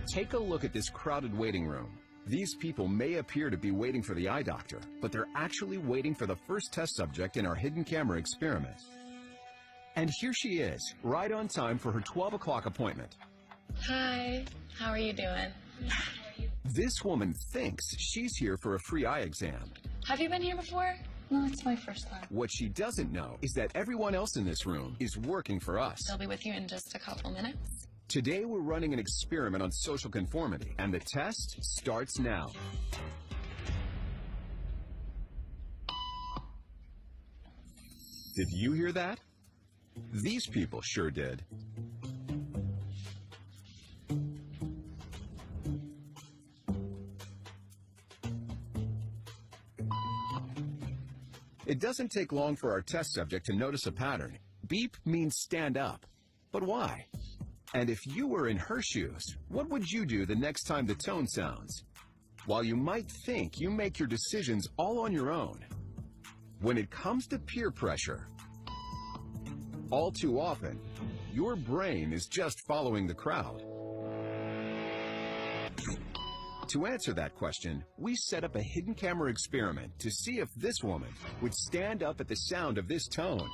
Take a look at this crowded waiting room. These people may appear to be waiting for the eye doctor, but they're actually waiting for the first test subject in our hidden camera experiment. And here she is, right on time for her 12 o'clock appointment. Hi, how are you doing? This woman thinks she's here for a free eye exam. Have you been here before? No, it's my first time. What she doesn't know is that everyone else in this room is working for us. I'll be with you in just a couple minutes. Today we're running an experiment on social conformity, and the test starts now. Did you hear that? These people sure did. It doesn't take long for our test subject to notice a pattern. Beep means stand up. But why? And if you were in her shoes, what would you do the next time the tone sounds? While you might think you make your decisions all on your own, when it comes to peer pressure, all too often, your brain is just following the crowd. To answer that question, we set up a hidden camera experiment to see if this woman would stand up at the sound of this tone,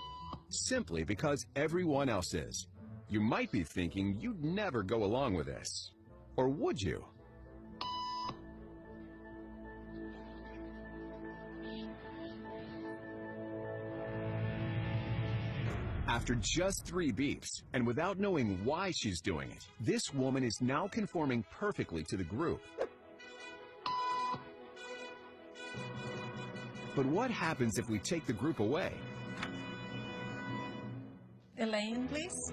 simply because everyone else is. You might be thinking you'd never go along with this. Or would you? After just 3 beeps, and without knowing why she's doing it, this woman is now conforming perfectly to the group. But what happens if we take the group away? Elaine, please.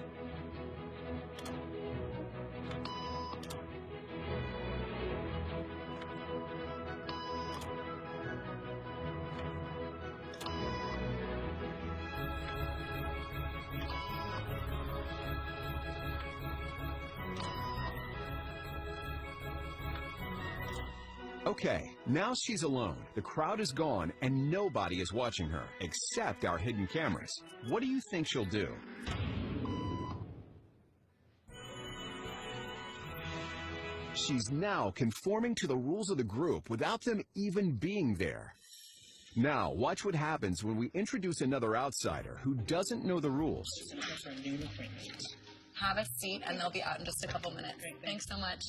Okay, now she's alone. The crowd is gone and nobody is watching her, except our hidden cameras. What do you think she'll do? She's now conforming to the rules of the group without them even being there. Now, watch what happens when we introduce another outsider who doesn't know the rules. Have a seat and they'll be out in just a couple minutes. Thanks so much.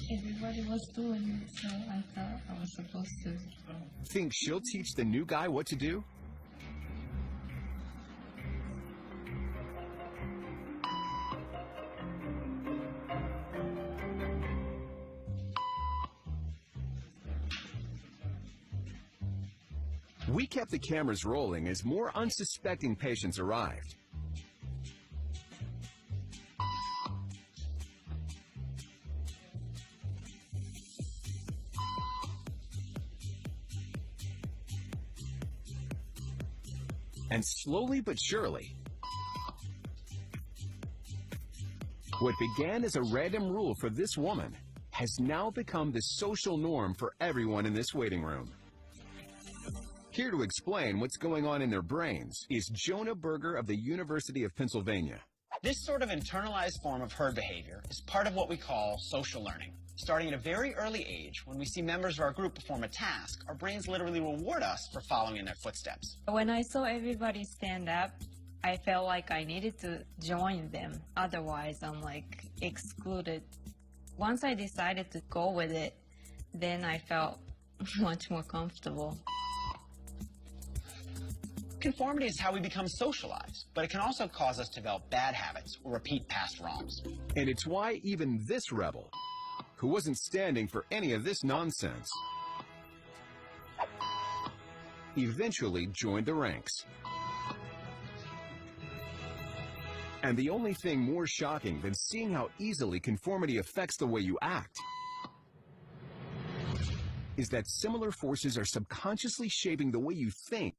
Everybody was doing it, so I thought I was supposed to. Think she'll teach the new guy what to do? We kept the cameras rolling as more unsuspecting patients arrived. And slowly but surely, what began as a random rule for this woman has now become the social norm for everyone in this waiting room. Here to explain what's going on in their brains is Jonah Berger of the University of Pennsylvania. This sort of internalized form of herd behavior is part of what we call social learning. Starting at a very early age, when we see members of our group perform a task, our brains literally reward us for following in their footsteps. When I saw everybody stand up, I felt like I needed to join them. Otherwise, I'm like excluded. Once I decided to go with it, then I felt much more comfortable. Conformity is how we become socialized, but it can also cause us to develop bad habits or repeat past wrongs. And it's why even this rebel, who wasn't standing for any of this nonsense, eventually joined the ranks. And the only thing more shocking than seeing how easily conformity affects the way you act is that similar forces are subconsciously shaping the way you think